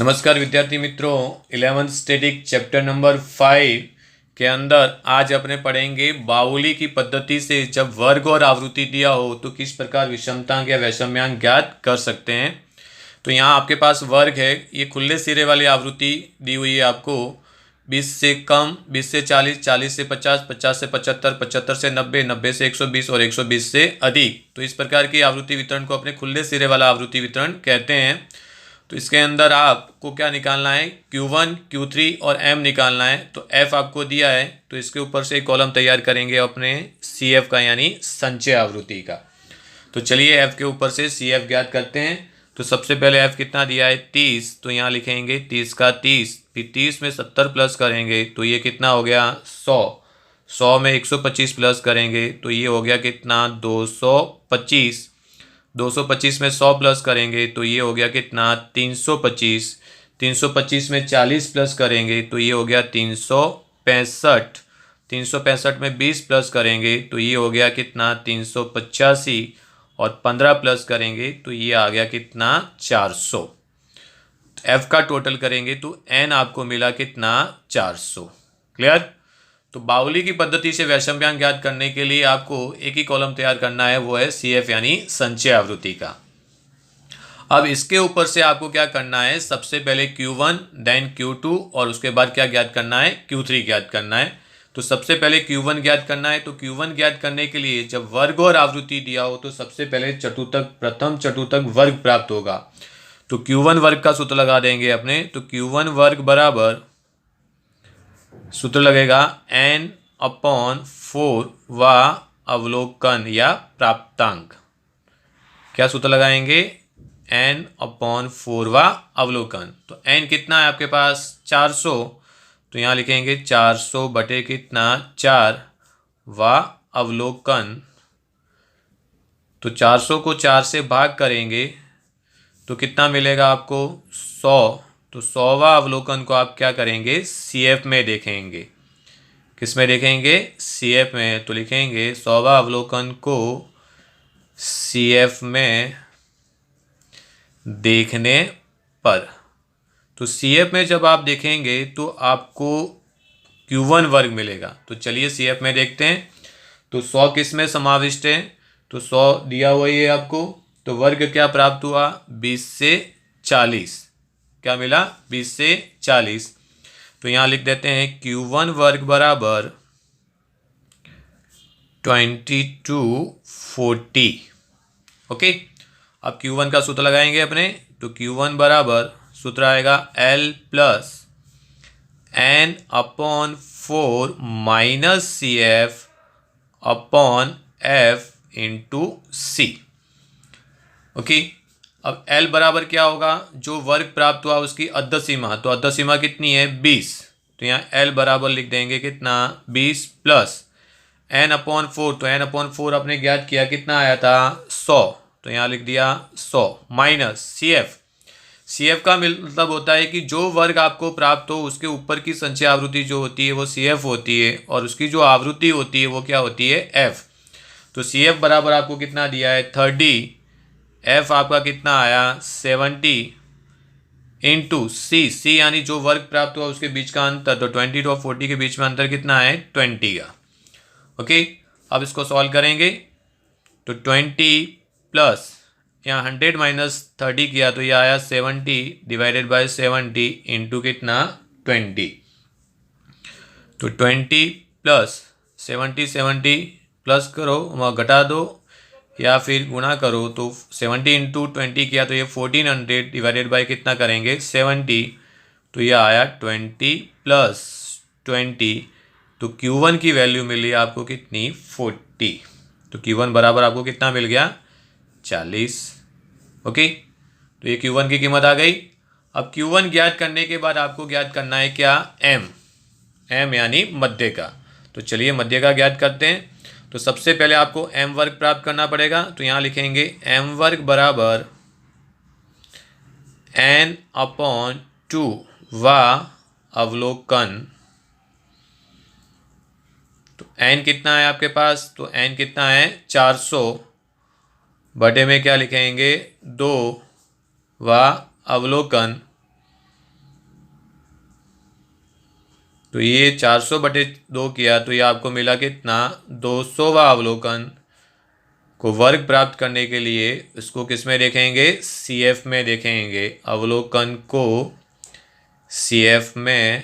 नमस्कार विद्यार्थी मित्रों, 11th स्टैटिक चैप्टर नंबर 5 के अंदर आज अपने पढ़ेंगे बाउली की पद्धति से जब वर्ग और आवृत्ति दिया हो तो किस प्रकार विषमतांक या वैषम्यांक ज्ञात कर सकते हैं। तो यहाँ आपके पास वर्ग है, ये खुले सिरे वाली आवृत्ति दी हुई है आपको 20 से कम, 20 से 40, 40 से 50, 50 से 75, 75 से 90, 90 से 120 और 120 से अधिक। तो इस प्रकार की आवृत्ति वितरण को अपने खुले सिरे वाला आवृत्ति वितरण कहते हैं। तो इसके अंदर आपको क्या निकालना है, Q1, Q3 और M निकालना है। तो F आपको दिया है, तो इसके ऊपर से एक कॉलम तैयार करेंगे अपने CF का, यानी संचय आवृत्ति का। तो चलिए F के ऊपर से CF ज्ञात करते हैं। तो सबसे पहले F कितना दिया है, 30। तो यहाँ लिखेंगे 30 का 30, फिर 30 में 70 प्लस करेंगे तो ये कितना हो गया 100। 100 में 125 प्लस करेंगे तो ये हो गया कितना 225। 225 में 100 प्लस करेंगे तो ये हो गया कितना 325। 325 में 40 प्लस करेंगे तो ये हो गया 365। 365 में 20 प्लस करेंगे तो ये हो गया कितना 385 और 15 प्लस करेंगे तो ये आ गया कितना 400। F का टोटल करेंगे तो N आपको मिला कितना 400। क्लियर। तो बाउली की पद्धति से वैषम्यांक ज्ञात करने के लिए आपको एक ही कॉलम तैयार करना है, वो है CF यानी संचय आवृत्ति का। अब इसके ऊपर से आपको क्या करना है, सबसे पहले Q1 देन Q2 और उसके बाद क्या ज्ञात करना है, Q3 ज्ञात करना है। तो सबसे पहले Q1 ज्ञात करना है। तो Q1 ज्ञात करने के लिए जब वर्ग और आवृत्ति दिया हो तो सबसे पहले प्रथम चतुर्थक वर्ग प्राप्त होगा। तो Q1 वर्ग का सूत्र लगा देंगे अपने। तो Q1 वर्ग बराबर सूत्र लगेगा n/4 व अवलोकन या प्राप्तांक। क्या सूत्र लगाएंगे, n/4 व अवलोकन। तो n कितना है आपके पास 400। तो यहाँ लिखेंगे 400 बटे कितना 4 व अवलोकन। तो 400 को 4 से भाग करेंगे तो कितना मिलेगा आपको 100। तो 100वां अवलोकन को आप क्या करेंगे, CF में देखेंगे। किस में देखेंगे, CF में। तो लिखेंगे 100वां अवलोकन को CF में देखने पर। तो CF में जब आप देखेंगे तो आपको Q1 वर्ग मिलेगा। तो चलिए CF में देखते हैं। तो 100 किस में समाविष्ट है, तो 100 दिया हुआ ही है आपको। तो वर्ग क्या प्राप्त हुआ 20 से 40। क्या मिला 20 से 40। तो यहाँ लिख देते हैं Q1 वर्ग बराबर 2240। ओके। अब Q1 का सूत्र लगाएंगे अपने। तो Q1 बराबर सूत्र आएगा L plus n/4 minus CF upon F into C। Okay. अब L बराबर क्या होगा, जो वर्ग प्राप्त हुआ उसकी अद्ध सीमा। तो अद्ध सीमा कितनी है 20। तो यहाँ L बराबर लिख देंगे कितना 20 प्लस n/4। तो n/4 आपने ज्ञात किया, कितना आया था 100। तो यहाँ लिख दिया 100 माइनस CF। CF का मतलब होता है कि जो वर्ग आपको प्राप्त हो उसके ऊपर की संचय आवृत्ति जो होती है वो CF होती है, और उसकी जो आवृत्ति होती है वो क्या होती है F। तो CF बराबर आपको कितना दिया है 30। F आपका कितना आया 70 इंटू C यानी जो वर्ग प्राप्त हुआ उसके बीच का अंतर। तो 20 और 40 के बीच में अंतर कितना है 20 का। ओके। अब इसको सॉल्व करेंगे तो 20 प्लस यहाँ 100 माइनस 30 किया तो ये आया 70 डिवाइडेड बाय 70 इंटू कितना 20। तो 20 प्लस 70 प्लस करो, घटा दो या फिर गुणा करो। तो 70 इंटू 20 किया तो ये 1400 डिवाइडेड बाय कितना करेंगे 70। तो ये आया 20 प्लस 20। तो Q1 की वैल्यू मिली आपको कितनी 40। तो Q1 बराबर आपको कितना मिल गया 40। ओके। तो ये Q1 की कीमत आ गई। अब Q1 ज्ञात करने के बाद आपको ज्ञात करना है क्या M यानी मध्य का। तो चलिए मध्य का ज्ञात करते हैं। तो सबसे पहले आपको M वर्ग प्राप्त करना पड़ेगा। तो यहाँ लिखेंगे M वर्ग बराबर n/2 व अवलोकन। तो n कितना है आपके पास, तो n कितना है 400 बटे में क्या लिखेंगे 2 व अवलोकन। तो ये 400/2 किया तो ये आपको मिला कितना, 200वां अवलोकन को वर्ग प्राप्त करने के लिए इसको किस में देखेंगे, CF में देखेंगे। अवलोकन को CF में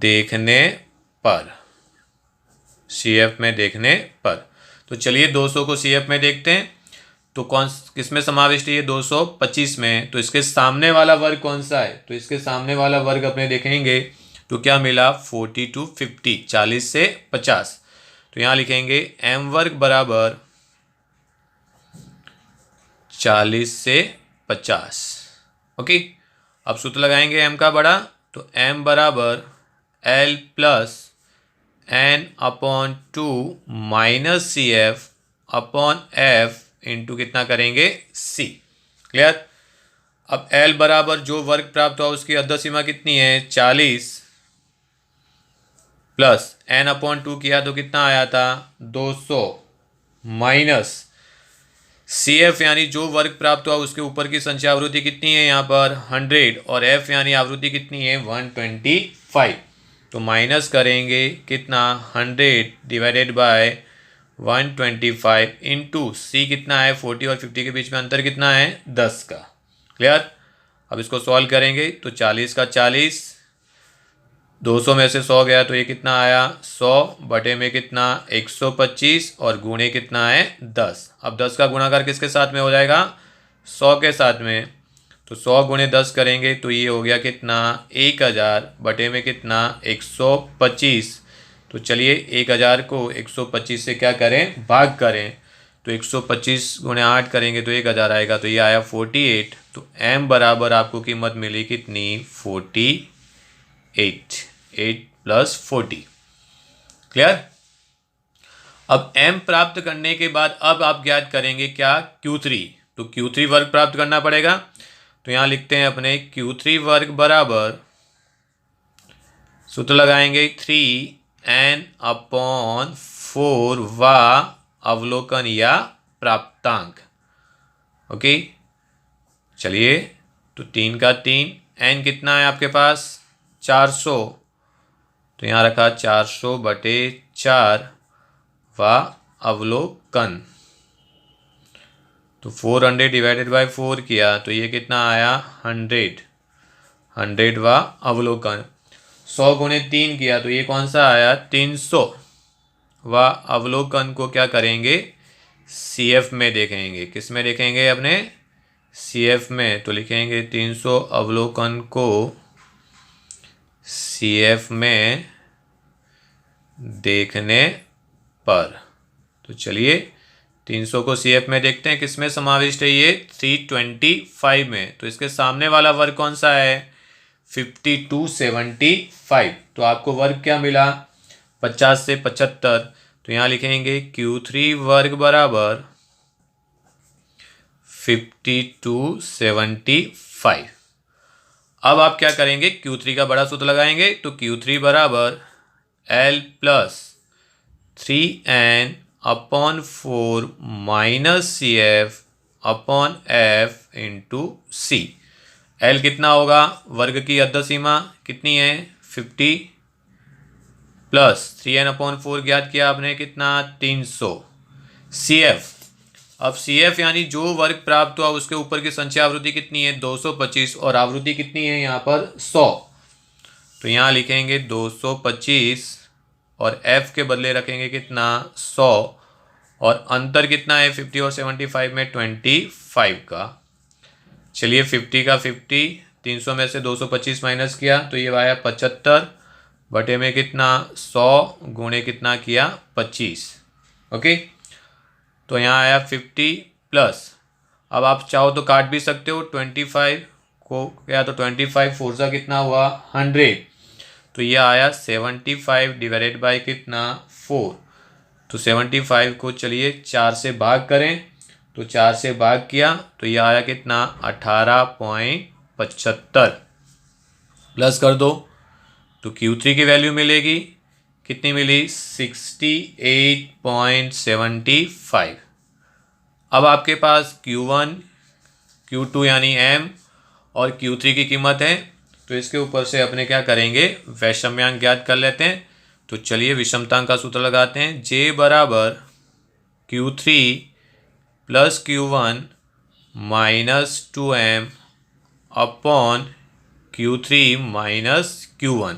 देखने पर, CF में देखने पर, तो चलिए 200 को CF में देखते हैं। तो कौन किस में समाविष्ट है ये, 225 में। तो इसके सामने वाला वर्ग कौन सा है, तो इसके सामने वाला वर्ग अपने देखेंगे तो क्या मिला, 40 to 50, 40 से 50। तो यहाँ लिखेंगे m वर्ग बराबर 40 से 50। ओके, अब सूत्र लगाएंगे m का बड़ा, तो m बराबर L plus n/2 minus CF upon F into कितना करेंगे, C। क्लियर। अब L बराबर जो वर्ग प्राप्त हुआ उसकी अर्ध सीमा कितनी है, 40 प्लस n/2 किया तो कितना आया था, 200 माइनस CF यानी जो वर्ग प्राप्त हुआ उसके ऊपर की संख्या आवृत्ति कितनी है यहाँ पर 100 और F यानी आवृत्ति कितनी है 125। तो माइनस करेंगे कितना, 100 डिवाइडेड बाय 125 इंटू C कितना है 40 और 50 के बीच में अंतर कितना है 10 का। क्लियर। अब इसको सॉल्व करेंगे तो 40 का 40, 200 में से 100 गया तो ये कितना आया 100 बटे में कितना 125 और गुणे कितना है 10। अब 10 का गुणाकार किसके साथ में हो जाएगा, 100 के साथ में। तो 100 गुणे 10 करेंगे तो ये हो गया कितना 1000 बटे में कितना 125। तो चलिए 1000 को 125 से क्या करें, भाग करें। तो 125 गुणे 8 करेंगे तो 1000 आएगा, तो ये आया 48। तो m बराबर आपको कीमत मिली कितनी, 48, 8 प्लस 40। क्लियर। अब m प्राप्त करने के बाद अब आप ज्ञात करेंगे क्या, Q3। तो Q3 वर्ग प्राप्त करना पड़ेगा। तो यहाँ लिखते हैं अपने Q3 वर्ग बराबर, सूत्र लगाएंगे 3n/4 वा अवलोकन या प्राप्तांक। ओके, चलिए तो 3 का 3, n कितना है आपके पास 400, तो यहाँ रखा 400/4 वा अवलोकन। तो 400 डिवाइडेड बाय 4 किया तो ये कितना आया 100 वा अवलोकन। 100 गुणे 3 किया तो ये कौन सा आया 300 वा अवलोकन को क्या करेंगे, CF में देखेंगे। किस में देखेंगे, अपने CF में। तो लिखेंगे 300 अवलोकन को CF में देखने पर। तो चलिए 300 को CF में देखते हैं, किस में समाविष्ट है ये 325 में। तो इसके सामने वाला वर्ग कौन सा है 5275। तो आपको वर्ग क्या मिला 50 से 75। तो यहाँ लिखेंगे Q3 वर्ग बराबर 5275। अब आप क्या करेंगे, Q3 का बड़ा सूत्र लगाएंगे। तो Q3 बराबर L plus 3n/4 minus CF upon F into C। L कितना होगा, वर्ग की अर्ध सीमा कितनी है 50 प्लस 3n/4 ज्ञात किया आपने कितना 300। CF, अब CF यानी जो वर्ग प्राप्त हुआ उसके ऊपर की संख्या आवृत्ति कितनी है 225 और आवृत्ति कितनी है यहाँ पर 100। तो यहाँ लिखेंगे 225 और F के बदले रखेंगे कितना 100 और अंतर कितना है 50 और 75 में 25 का। चलिए 50 का 50, 300 में से 225 माइनस किया तो ये आया 75 बटे में कितना 100 गुणे कितना किया 25। ओके, तो यहाँ आया 50 प्लस, अब आप चाहो तो काट भी सकते हो 25 को क्या, तो 25 फोर्जा कितना हुआ 100। तो ये आया 75 डिवाइडेड बाय कितना 4। तो 75 को चलिए 4 से भाग करें। तो 4 से भाग किया तो ये आया कितना 18.75 प्लस कर दो तो Q3 की वैल्यू मिलेगी कितनी मिली 68.75। अब आपके पास Q1 Q2 यानी M और Q3 की कीमत है तो इसके ऊपर से अपने क्या करेंगे, वैषम्यांक ज्ञात कर लेते हैं। तो चलिए विषमतांक का सूत्र लगाते हैं। J बराबर Q3 plus Q1 minus 2m upon Q3 minus Q1।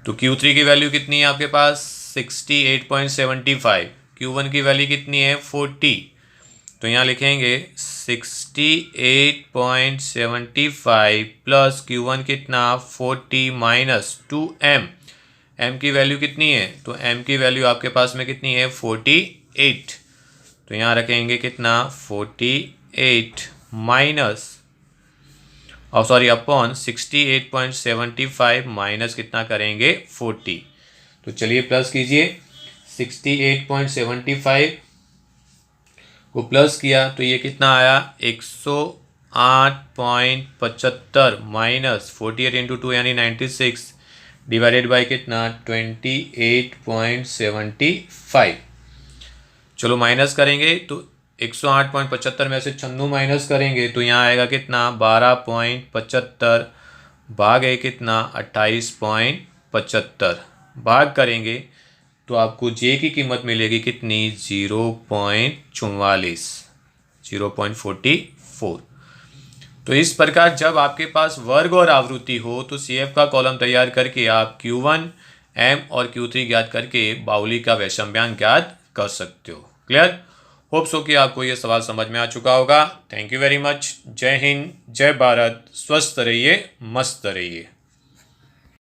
तो Q3 की वैल्यू कितनी है आपके पास 68.75, Q1 की वैल्यू कितनी है 40। तो यहाँ लिखेंगे 68.75 प्लस Q1 कितना 40 माइनस 2m, m की वैल्यू कितनी है, तो m की वैल्यू आपके पास में कितनी है 48। तो यहाँ रखेंगे कितना 48 माइनस और सॉरी अपॉन 68.75 माइनस कितना करेंगे 40। तो चलिए प्लस कीजिए, 68.75 को प्लस किया तो ये कितना आया 108.75 माइनस 48 इंटू 2 यानी 96 डिवाइडेड बाई कितना 28.75। चलो माइनस करेंगे तो 108.75 में से 96 माइनस करेंगे तो यहाँ आएगा कितना 12.75 भाग है कितना 28.75 भाग करेंगे तो आपको जे की कीमत मिलेगी कितनी 0.44। तो इस प्रकार जब आपके पास वर्ग और आवृत्ति हो तो CF का कॉलम तैयार करके आप Q1, M और Q3 ज्ञात करके बाउली का वैषम्यांक ज्ञात कर सकते हो। क्लियर? होप सो कि आपको ये सवाल समझ में आ चुका होगा। Thank you very much. जय हिंद, जय भारत, स्वस्थ रहिए, मस्त रहिए।